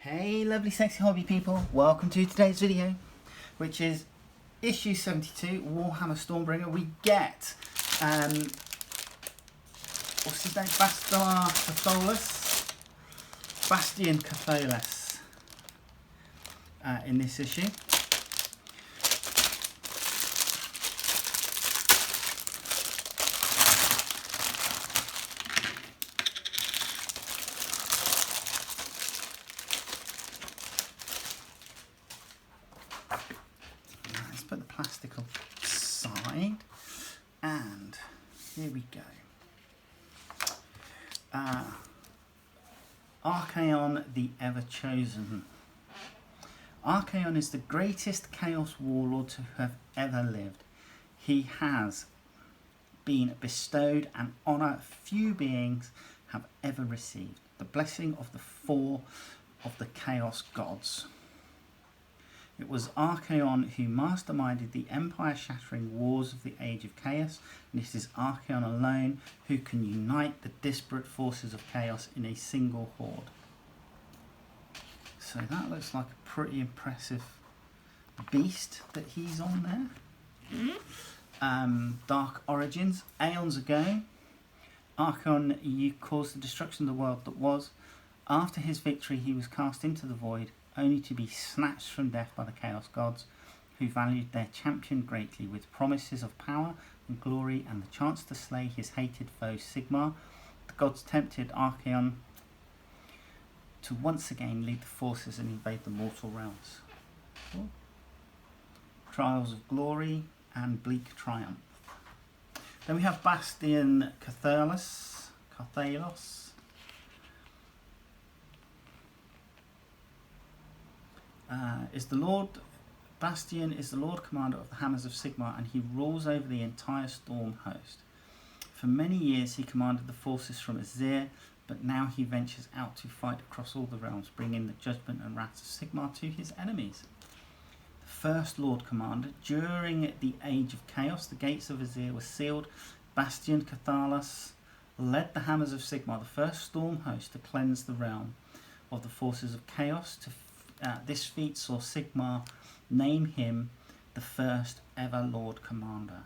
Hey lovely sexy hobby people, welcome to today's video, which is issue 72, Warhammer Stormbringer. We get, what's his name, Bastian Carthalos in this issue. Put the plastic aside, and here we go. Archaon the Ever-Chosen. Archaon is the greatest Chaos Warlord to have ever lived. He has been bestowed an honour few beings have ever received, the blessing of the four of the Chaos Gods. It was Archaon who masterminded the empire-shattering wars of the Age of Chaos, and it is Archaon alone who can unite the disparate forces of chaos in a single horde. So that looks like a pretty impressive beast that he's on there. Dark Origins. Aeons ago, Archaon caused the destruction of the world that was. After his victory, he was cast into the void, only to be snatched from death by the Chaos Gods, who valued their champion greatly, with promises of power and glory and the chance to slay his hated foe Sigmar. The gods tempted Archaon to once again lead the forces and invade the mortal realms. Cool. Trials of Glory and Bleak Triumph. Then we have Bastian Carthalos. Bastian is the Lord Commander of the Hammers of Sigmar, and he rules over the entire Storm host. For many years he commanded the forces from Azir, but now he ventures out to fight across all the realms, bringing the judgment and wrath of Sigmar to his enemies. The first Lord Commander, during the Age of Chaos, the gates of Azir were sealed. Bastian Carthalos led the Hammers of Sigmar, the first Storm host, to cleanse the realm of the forces of Chaos. This feat saw Sigmar name him the first ever Lord Commander.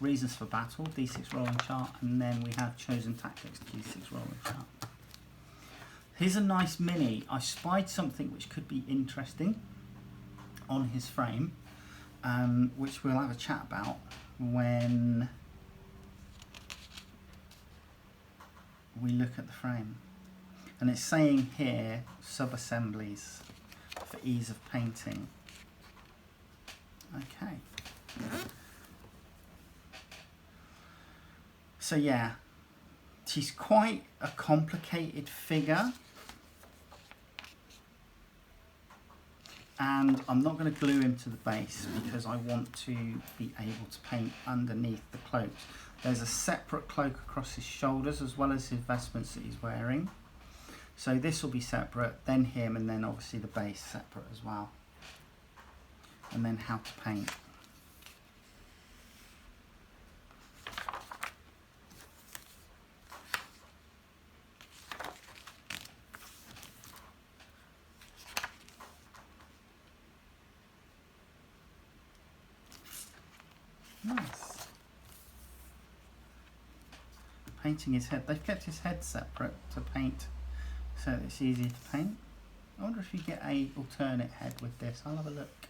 Reasons for battle, D6 rolling chart, and then we have chosen tactics, D6 rolling chart. Here's a nice mini. I spied something which could be interesting on his frame, which we'll have a chat about when we look at the frame. And it's saying here, sub-assemblies for ease of painting. Okay. So yeah, she's quite a complicated figure. And I'm not going to glue him to the base because I want to be able to paint underneath the cloaks. There's a separate cloak across his shoulders as well as his vestments that he's wearing. So this will be separate, then him, and then obviously the base separate as well. And then how to paint. Nice. Painting his head. They've kept his head separate to paint, so it's easier to paint. I wonder if you get a alternate head with this. I'll have a look.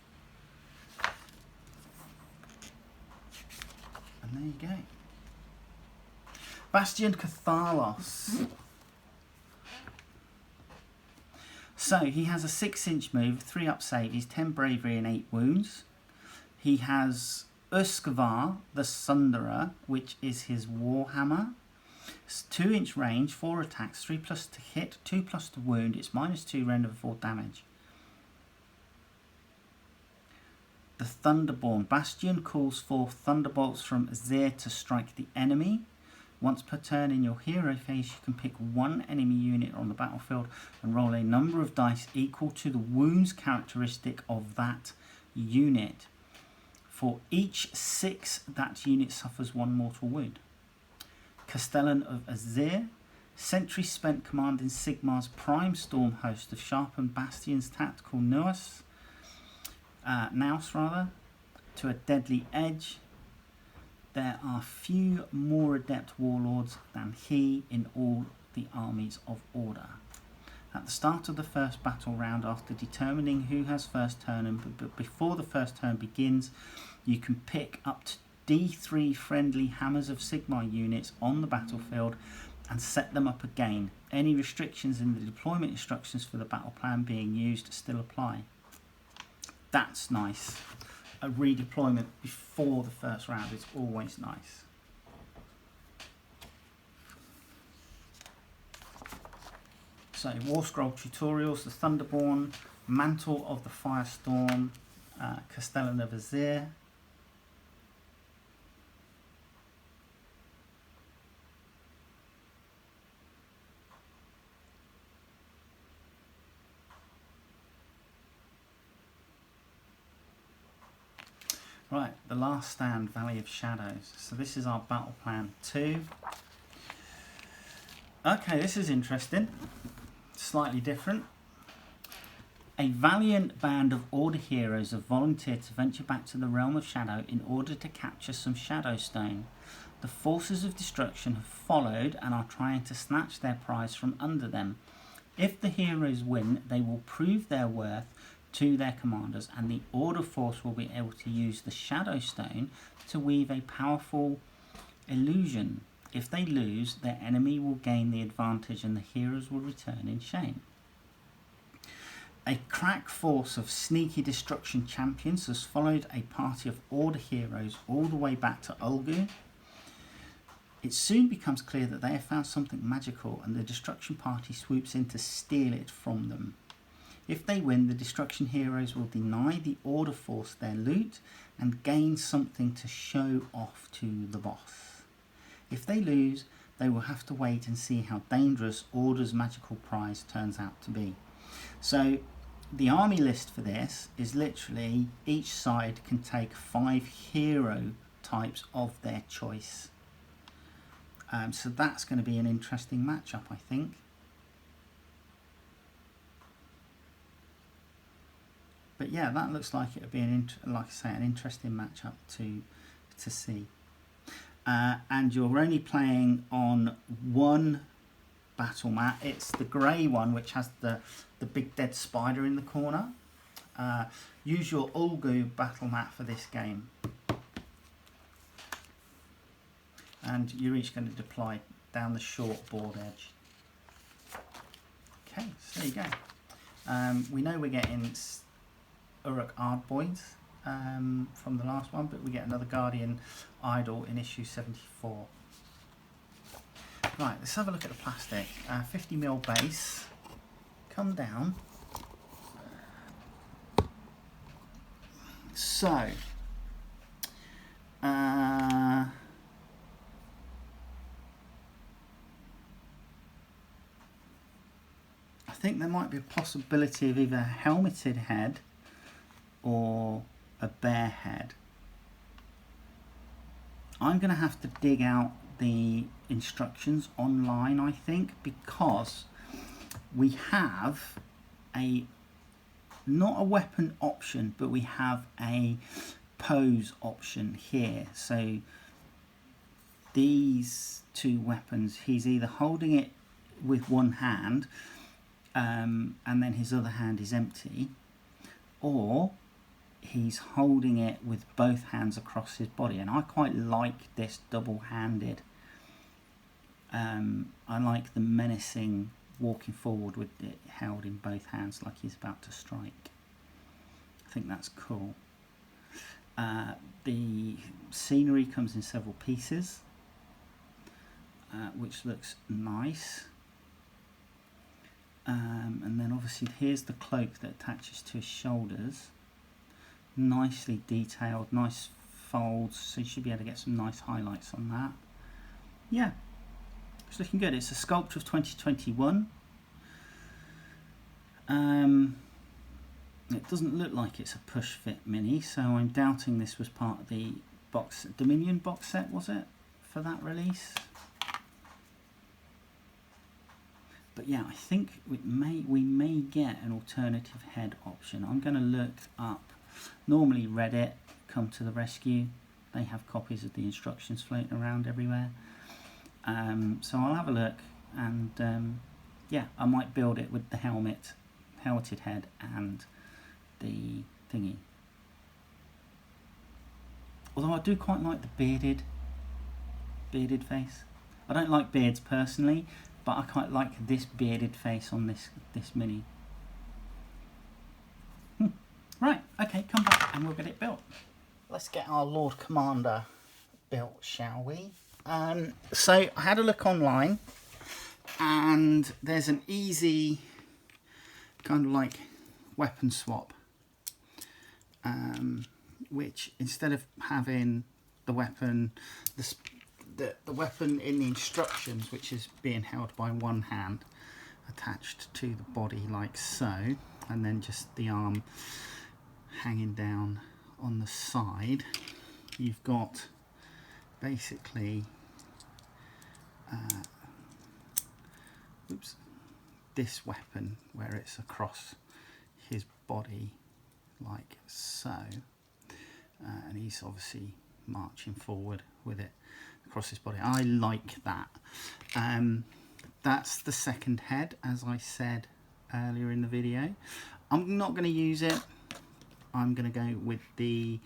And there you go. Bastian Carthalos. So he has a 6-inch move, 3 up save, he's 10 bravery and 8 wounds. He has Uskvar the Sunderer, which is his Warhammer. It's 2-inch range, 4 attacks, 3+ to hit, 2+ to wound. It's -2, render 4 damage. The Thunderborn. Bastian calls forth thunderbolts from Azir to strike the enemy. Once per turn in your hero phase, you can pick one enemy unit on the battlefield and roll a number of dice equal to the wounds characteristic of that unit. For each 6, that unit suffers 1 mortal wound. Castellan of Azir. Century spent commanding Sigmar's prime storm host of sharpened Bastion's tactical nous to a deadly edge. There are few more adept warlords than he in all the armies of Order. At the start of the first battle round, after determining who has first turn, but before the first turn begins, you can pick up to D3 friendly Hammers of Sigmar units on the battlefield and set them up again. Any restrictions in the deployment instructions for the battle plan being used still apply. That's nice. A redeployment before the first round is always nice. So, War Scroll tutorials, the Thunderborn, Mantle of the Firestorm, Castellan of Azir. Right, The Last Stand, Valley of Shadows. So this is our battle plan 2. Okay, this is interesting. Slightly different. A valiant band of Order heroes have volunteered to venture back to the Realm of Shadow in order to capture some Shadowstone. The forces of destruction have followed and are trying to snatch their prize from under them. If the heroes win, they will prove their worth to their commanders, and the Order force will be able to use the Shadowstone to weave a powerful illusion. If they lose, their enemy will gain the advantage and the heroes will return in shame. A crack force of sneaky destruction champions has followed a party of Order heroes all the way back to Ulgu. It soon becomes clear that they have found something magical, and the destruction party swoops in to steal it from them. If they win, the destruction heroes will deny the Order force their loot and gain something to show off to the boss. If they lose, they will have to wait and see how dangerous Order's magical prize turns out to be. So the army list for this is literally each side can take 5 hero types of their choice. So that's going to be an interesting matchup, I think. But yeah, that looks like it would be like I say, an interesting matchup to see. And you're only playing on one battle mat. It's the grey one, which has the big dead spider in the corner. Use your Ulgu battle mat for this game. And you're each going to deploy down the short board edge. Okay, so there you go. We know we're getting Uruk Ardboys from the last one, but we get another Guardian Idol in issue 74. Right, let's have a look at the plastic. 50mm base. Come down. So, I think there might be a possibility of either a helmeted head or a bear head. I'm going to have to dig out the instructions online, I think, because we have not a weapon option, but we have a pose option here. So these two weapons, he's either holding it with one hand and then his other hand is empty, or he's holding it with both hands across his body, and I quite like this double-handed. I like the menacing walking forward with it held in both hands like he's about to strike. I think that's cool. The scenery comes in several pieces, which looks nice. And then obviously here's the cloak that attaches to his shoulders. Nicely detailed, nice folds, so you should be able to get some nice highlights on that. Yeah, it's looking good. It's a sculpture of 2021. It doesn't look like it's a push fit mini, so I'm doubting this was part of the Dominion box set, was it, for that release? But yeah, I think we may get an alternative head option. I'm going to look up. Normally Reddit come to the rescue. They have copies of the instructions floating around everywhere. So I'll have a look, and yeah, I might build it with the helmeted head and the thingy. Although I do quite like the bearded face. I don't like beards personally, but I quite like this bearded face on this mini. Right, okay, come back and we'll get it built. Let's get our Lord Commander built, shall we? So I had a look online, and there's an easy kind of like weapon swap, which instead of having the weapon, the weapon in the instructions, which is being held by one hand attached to the body like so, and then just the arm hanging down on the side, you've got basically this weapon where it's across his body like so, and he's obviously marching forward with it across his body. I like that. That's the second head, as I said earlier in the video. I'm not going to use it. I'm going to go with the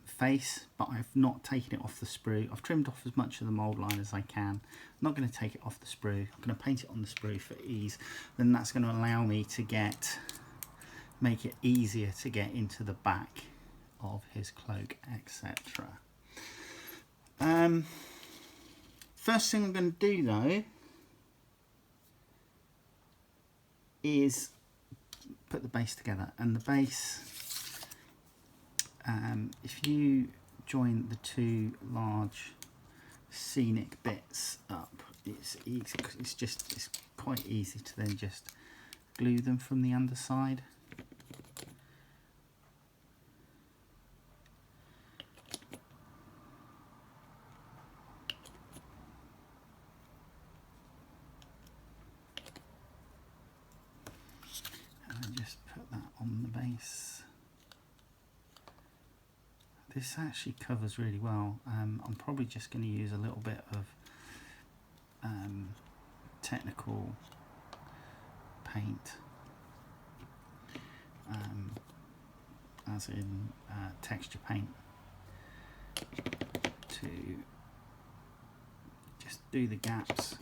face, but I've not taken it off the sprue. I've trimmed off as much of the mould line as I can. I'm not going to take it off the sprue. I'm going to paint it on the sprue for ease. Then that's going to allow me to make it easier to get into the back of his cloak, etc. First thing I'm going to do though is put the base together, and the base, if you join the two large scenic bits up, it's quite easy to then just glue them from the underside. On the base. This actually covers really well. I'm probably just going to use a little bit of technical paint, as in texture paint, to just do the gaps.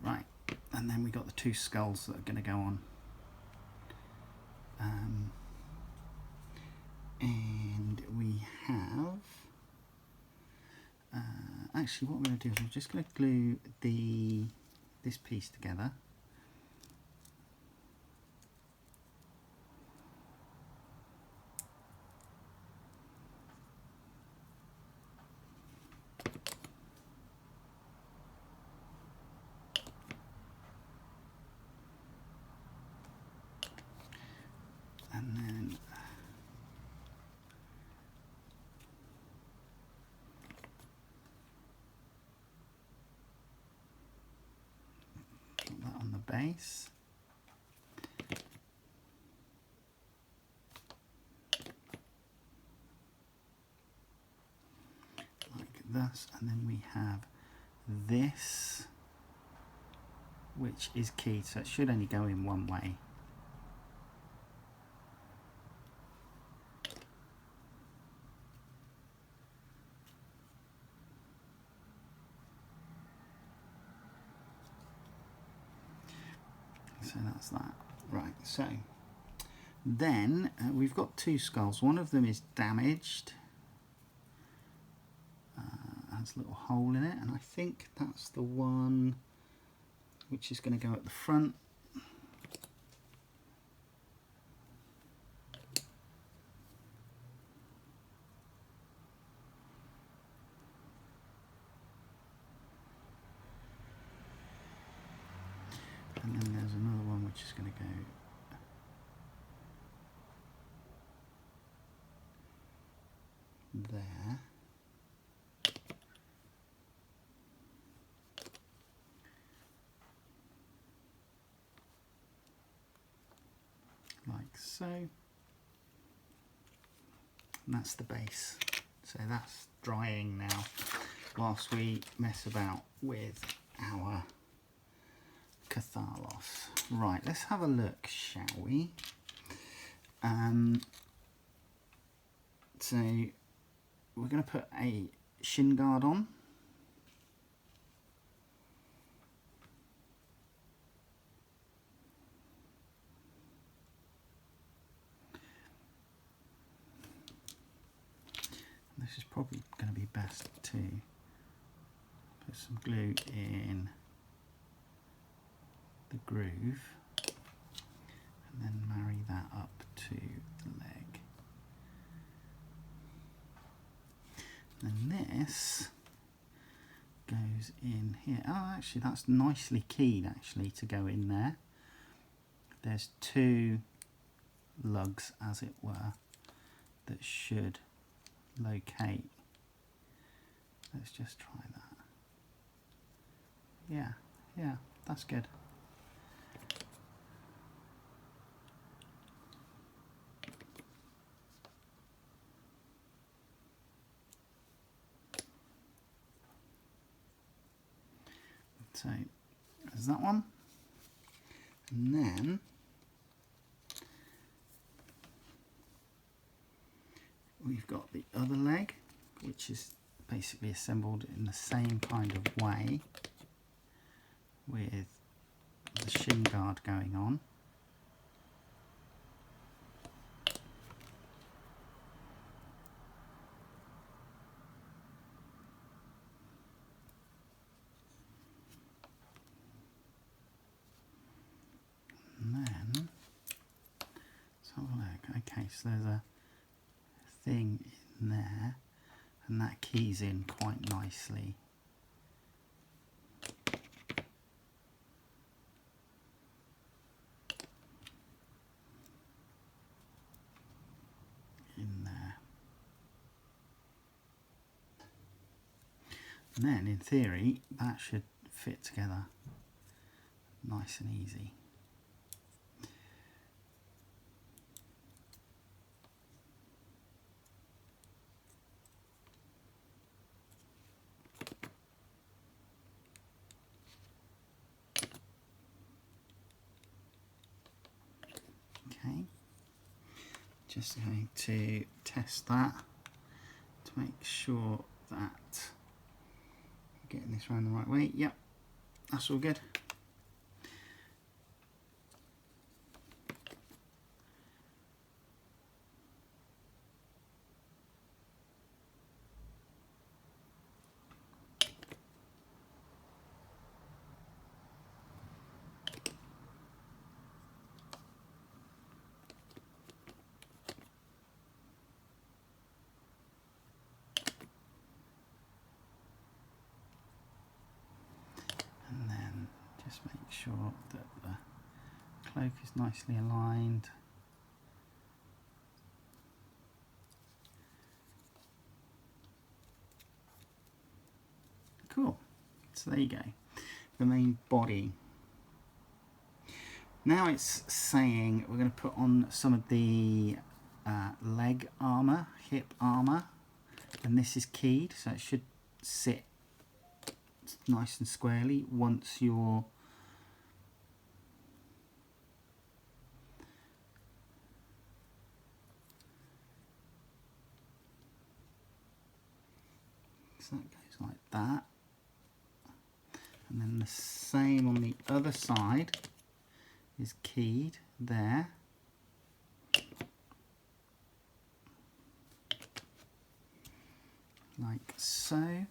Right, and then we got the two skulls that are going to go on. And we have, actually what we're going to do is we're just going to glue this piece together. And then put that on the base. Like this, and then we have this, which is key, so it should only go in one way. So that's that. Right, so then we've got 2 skulls. One of them is damaged. Has a little hole in it, and I think that's the one which is going to go at the front. And then there's another one which is going to go there. Like so. And that's the base. So that's drying now whilst we mess about with our Carthalos. Right, let's have a look, shall we? So we're going to put a shin guard on. This is probably going to be best to put some glue in the groove and then marry that up to the leg. And this goes in here. Oh, actually that's nicely keyed actually to go in there. There's 2 lugs, as it were, that should locate. Let's just try that. Yeah, that's good. So there's that one, and then we've got the other leg, which is basically assembled in the same kind of way with the shin guard going on. And then, let's have a look. Okay, so there's a thing in there, and that keys in quite nicely. In there. And then, in theory, that should fit together nice and easy. Okay, just going to test that to make sure that I'm getting this around the right way. Yep, that's all good. Just make sure that the cloak is nicely aligned. Cool. So there you go. The main body. Now it's saying we're going to put on some of the leg armour, hip armour, and this is keyed, so it should sit nice and squarely once you're so that goes like that, and then the same on the other side, is keyed there. Like so.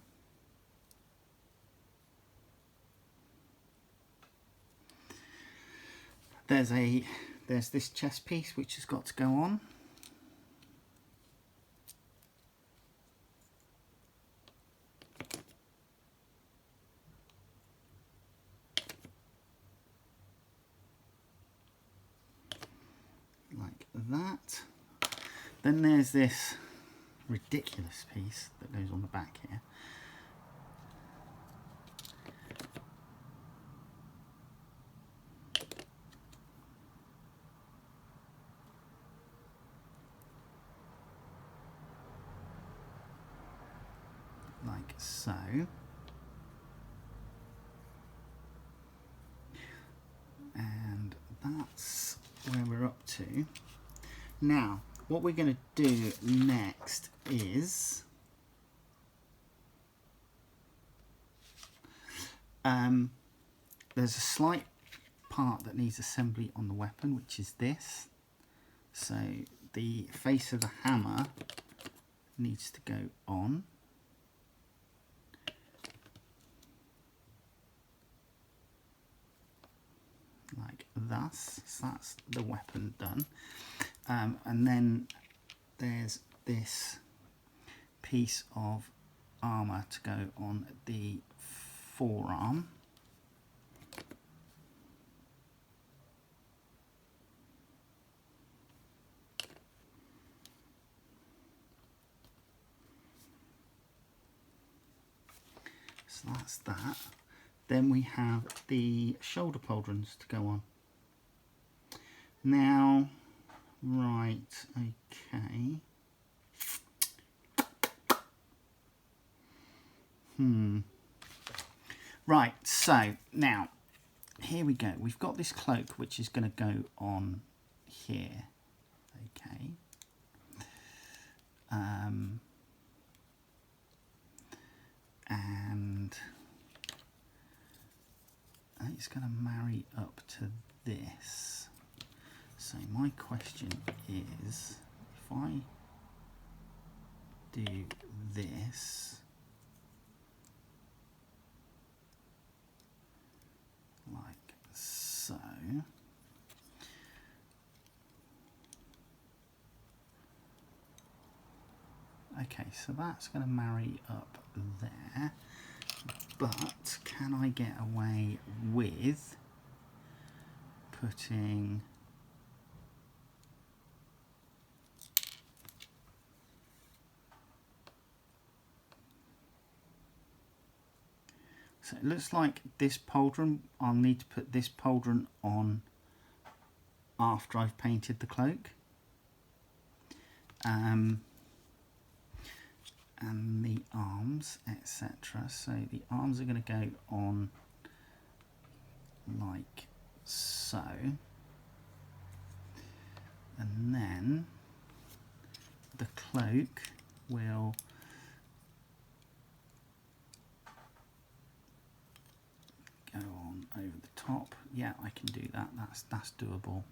There's this chest piece which has got to go on. Like that. Then there's this ridiculous piece that goes on the back here. Like so. And that's where we're up to. Now, what we're going to do next is there's a slight part that needs assembly on the weapon, which is this. So the face of the hammer needs to go on. Like thus. So that's the weapon done. And then there's this piece of armour to go on the forearm. So that's that. Then we have the shoulder pauldrons to go on. Now, right, okay. Right, so now, here we go. We've got this cloak which is going to go on here. Okay. And it's going to marry up to this. So my question is, if I do this, like so, okay, so that's going to marry up there, but can I get away with putting so it looks like this pauldron, I'll need to put this pauldron on after I've painted the cloak. And the arms, etc. So the arms are going to go on like so. And then the cloak will go on over the top. Yeah, I can do that. That's doable.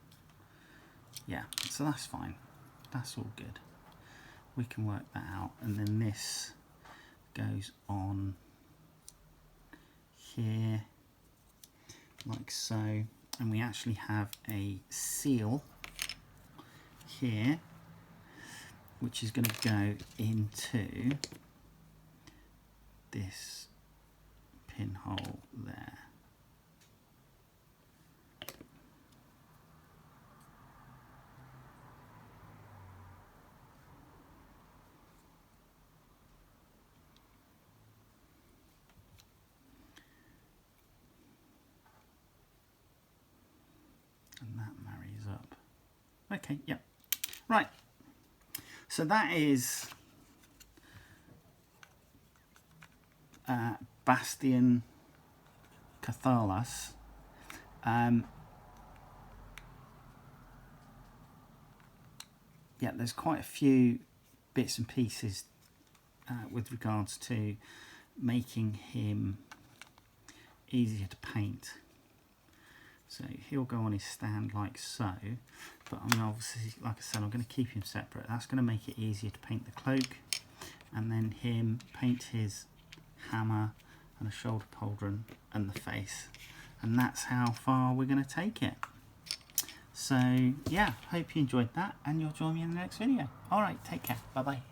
Yeah, so that's fine. That's all good. We can work that out. And then this goes on here like so. And we actually have a seal here which is going to go into this pinhole there. And that marries up. Okay, yep. Right. So that is Bastian Carthalos. Yeah, there's quite a few bits and pieces with regards to making him easier to paint. So he'll go on his stand like so, but I'm obviously, like I said, I'm going to keep him separate. That's going to make it easier to paint the cloak, and then him paint his hammer and a shoulder pauldron and the face, and that's how far we're going to take it. So yeah, hope you enjoyed that, and you'll join me in the next video. Alright, take care, bye bye.